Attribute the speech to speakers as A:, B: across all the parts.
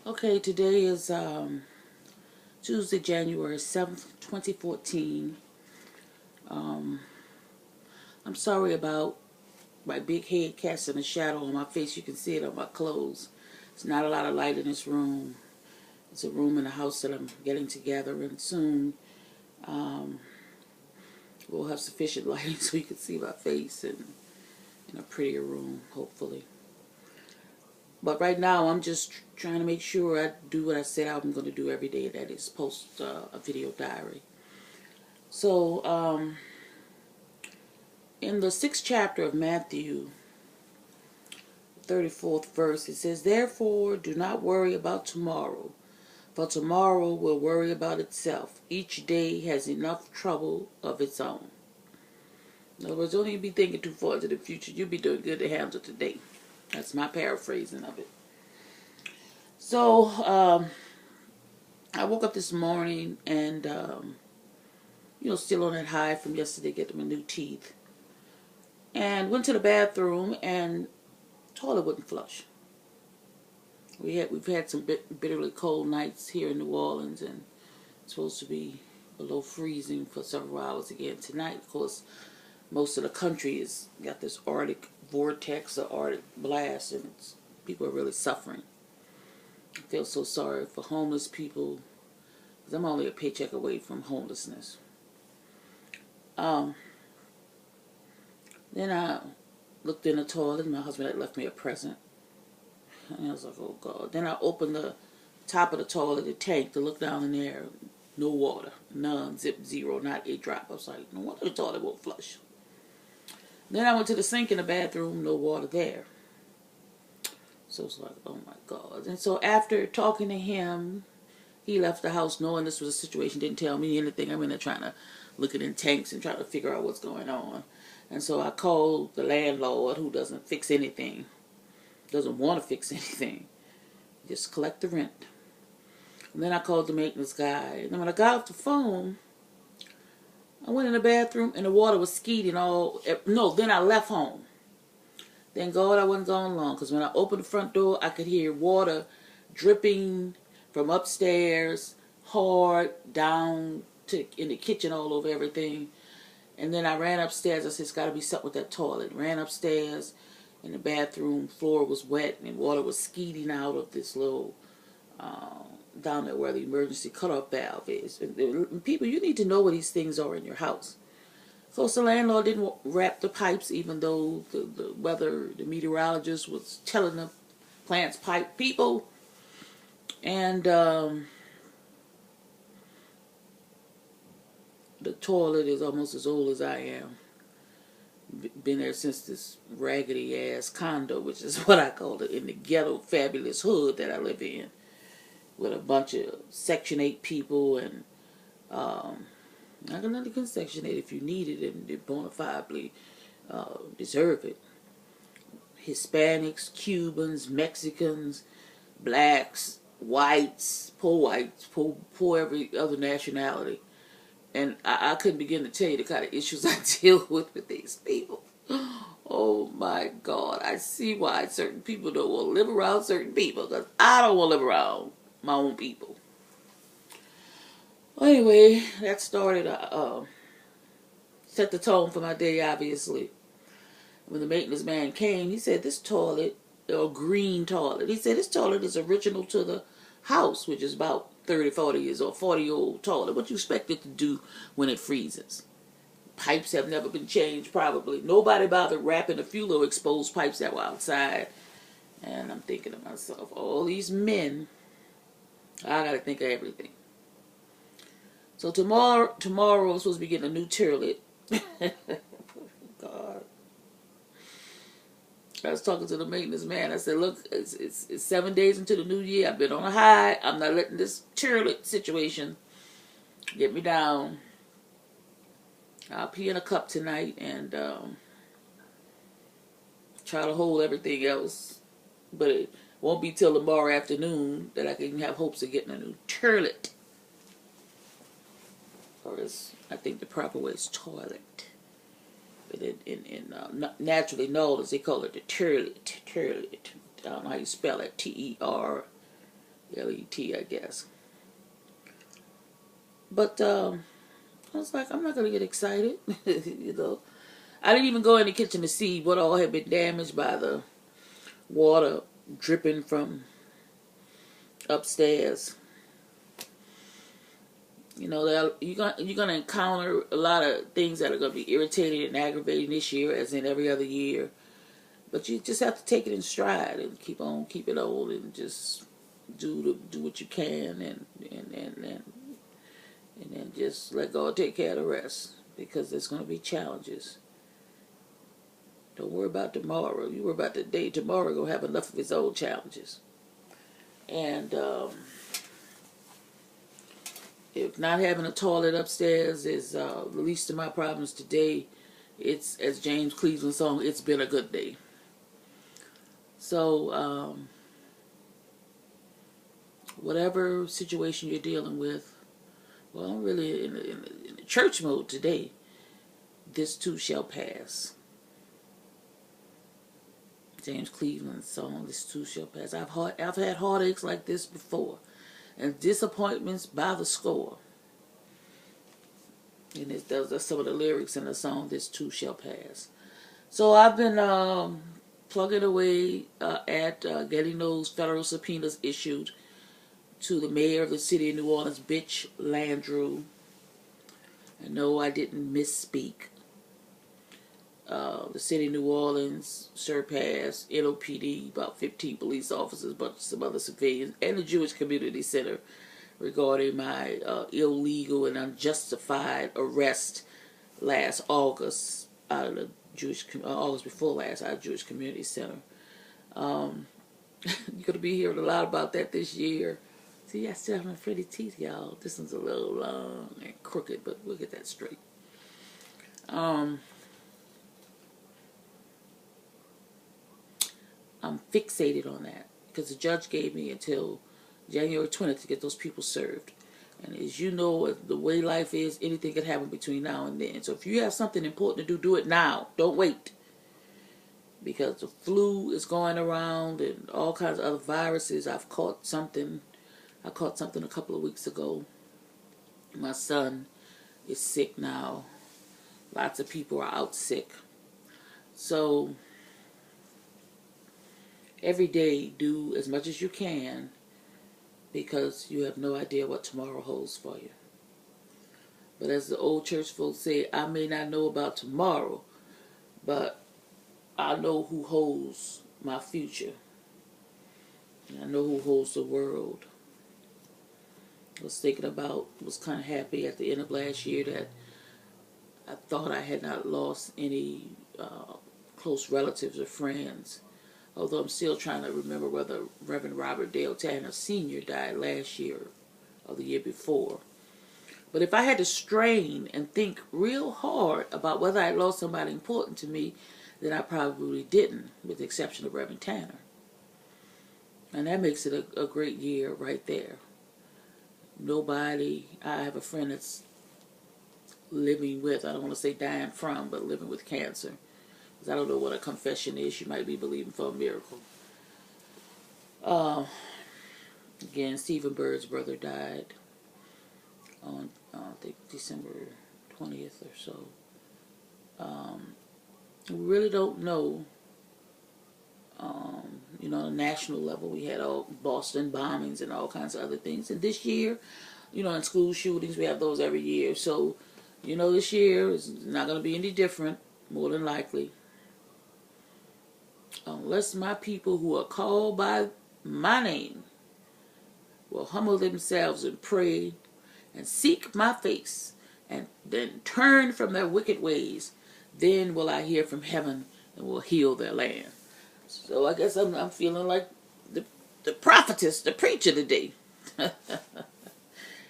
A: Okay, today is Tuesday, January 7th, 2014. Um, I'm sorry about my big head casting a shadow on my face. You can see it on my clothes. It's not a lot of light in this room. It's a room in the house that I'm getting together, and soon we'll have sufficient lighting so you can see my face and in a prettier room, hopefully. But right now, I'm just trying to make sure I do what I said I'm going to do every day. That is post a video diary. So, in the 6th chapter of Matthew, 34th verse, it says, "Therefore do not worry about tomorrow, for tomorrow will worry about itself. Each day has enough trouble of its own." In other words, don't even be thinking too far into the future. You'll be doing good to handle today. That's my paraphrasing of it. So, I woke up this morning and, still on that high from yesterday, getting my new teeth. And went to the bathroom and toilet wouldn't flush. We've had some bitterly cold nights here in New Orleans, and it's supposed to be below freezing for several hours again tonight. Of course, most of the country has got this Arctic vortex or Arctic blast, and people are really suffering. I feel so sorry for homeless people, because I'm only a paycheck away from homelessness. Then I looked in the toilet, and my husband had left me a present. And I was like, oh God. Then I opened the top of the toilet, the tank, to look down in there. No water. None. Zip. Zero. Not a drop. I was like, no wonder the toilet won't flush. Then I went to the sink in the bathroom. No water there. So it's like, oh my God. And so after talking to him, he left the house knowing this was a situation. Didn't tell me anything. I'm in there trying to look at in tanks and try to figure out what's going on. And so I called the landlord, who doesn't fix anything. Doesn't want to fix anything. Just collect the rent. And then I called the maintenance guy. And then when I got off the phone, I went in the bathroom and the water was skeeting all. No, then I left home. Thank God I wasn't gone long, because when I opened the front door, I could hear water dripping from upstairs, hard down to in the kitchen, all over everything. And then I ran upstairs. I said, it's got to be something with that toilet. Ran upstairs, and the bathroom floor was wet, and water was skeeting out of this little down there where the emergency cutoff valve is. And people, you need to know where these things are in your house. So the landlord didn't wrap the pipes, even though the meteorologist was telling the plants pipe people. And the toilet is almost as old as I am. Been there since this raggedy ass condo, which is what I call it, in the ghetto fabulous hood that I live in, with a bunch of Section 8 people, and I can understand Section 8 if you need it and they bona fidely deserve it. Hispanics, Cubans, Mexicans, blacks, whites, poor every other nationality. And I couldn't begin to tell you the kind of issues I deal with these people. Oh my God, I see why certain people don't want to live around certain people, because I don't want to live around my own people. Well, anyway, that started, set the tone for my day, obviously. When the maintenance man came, he said, this toilet, or green toilet, he said, this toilet is original to the house, which is about 30, 40 years old, 40-year-old toilet. What you expect it to do when it freezes? Pipes have never been changed, probably. Nobody bothered wrapping a few little exposed pipes that were outside. And I'm thinking to myself, all these men, I gotta think of everything. So tomorrow I'm supposed to be getting a new toilet. God. I was talking to the maintenance man. I said, look, it's 7 days into the new year. I've been on a high. I'm not letting this toilet situation get me down. I'll pee in a cup tonight and try to hold everything else. But it won't be till tomorrow afternoon that I can have hopes of getting a new toilet. Or as I think the proper way is toilet. But in naturally known as they call it the toilet. I don't know how you spell it. Terlit. L-E-T, I guess. But I was like, I'm not going to get excited. You know. I didn't even go in the kitchen to see what all had been damaged by the water dripping from upstairs. You know, you're gonna encounter a lot of things that are gonna be irritating and aggravating this year, as in every other year. But you just have to take it in stride and keep on keeping on and just do what you can and then just let God take care of the rest, because there's gonna be challenges. Don't worry about tomorrow. You worry about the day. Tomorrow gonna have enough of its own challenges. And if not having a toilet upstairs is the least of my problems today, it's, as James Cleveland song, it's been a good day. So, whatever situation you're dealing with, well, I'm really in the church mode today. This too shall pass. James Cleveland's song, this too shall pass. I've had heartaches like this before, and disappointments by the score. And those are some of the lyrics in the song, this too shall pass. So I've been plugging away at getting those federal subpoenas issued to the mayor of the city of New Orleans, Bitch Landrew. And no, I didn't misspeak. The city of New Orleans surpassed NOPD, about 15 police officers, but some other civilians, and the Jewish Community Center regarding my illegal and unjustified arrest last August out of the August before last, out of Jewish Community Center. You're going to be hearing a lot about that this year. See, I still have my pretty teeth, y'all. This one's a little long and crooked, but we'll get that straight. I'm fixated on that because the judge gave me until January 20th to get those people served. And as you know, the way life is, anything can happen between now and then. So if you have something important to do it now. Don't wait. Because the flu is going around and all kinds of other viruses. I caught something a couple of weeks ago. My son is sick now. Lots of people are out sick. So every day, do as much as you can, because you have no idea what tomorrow holds for you. But as the old church folks say, I may not know about tomorrow, but I know who holds my future. And I know who holds the world. I was kind of happy at the end of last year that I thought I had not lost any close relatives or friends. Although I'm still trying to remember whether Reverend Robert Dale Tanner Sr. died last year or the year before. But if I had to strain and think real hard about whether I lost somebody important to me, then I probably didn't, with the exception of Reverend Tanner. And that makes it a great year right there. Nobody, I have a friend that's living with, I don't want to say dying from, but living with cancer. I don't know what a confession is. She might be believing for a miracle. Again, Stephen Bird's brother died on, I think, December 20th or so. We really don't know. On a national level, we had all Boston bombings and all kinds of other things. And this year, in school shootings, we have those every year. So, this year is not going to be any different, more than likely. Unless my people who are called by my name will humble themselves and pray and seek my face and then turn from their wicked ways, then will I hear from heaven and will heal their land. So I guess I'm feeling like the prophetess, the preacher today.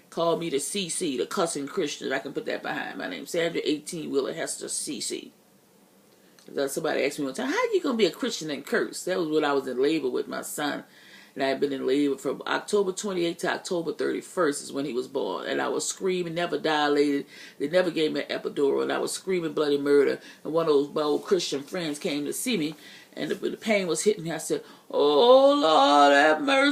A: Call me the CC, the cussing Christian. I can put that behind my name. Sandra 18 Wheeler Hester CC. Somebody asked me one time, how are you going to be a Christian and curse? That was when I was in labor with my son. And I had been in labor from October 28th to October 31st is when he was born. And I was screaming, never dilated. They never gave me an epidural. And I was screaming bloody murder. And one of my old Christian friends came to see me. And the pain was hitting me. I said, oh, Lord, have mercy.